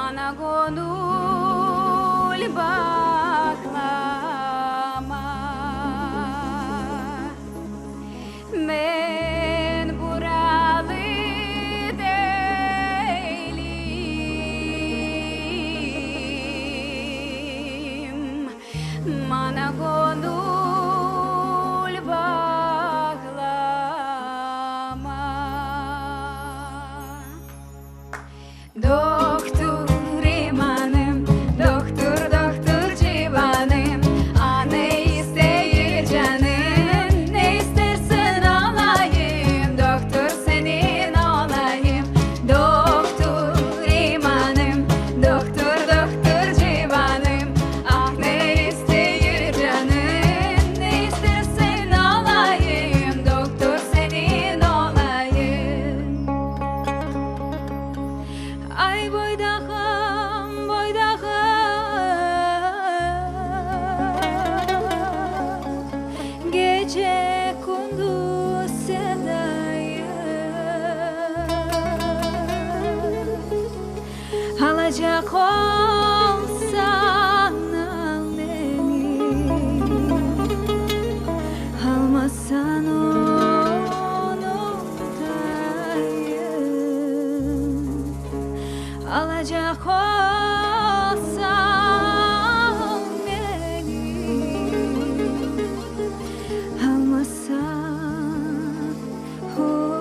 Mana gönül bağlama, ben buralı değilim. Mana gönül bağlama. Doktor imanım, doktor doktor civanım, ne ister canım, ne istersen alayım, doktor senin olayım. Doktor imanım, doktor doktor civanım, ne ister canım, ne istersen alayım, doktor senin olayım. Ay boydağım, boydağım, gece kunduz sedayım. Alacak olsan al beni, almazsan unutayım. Alacak olsan beni, almazsan unutayım.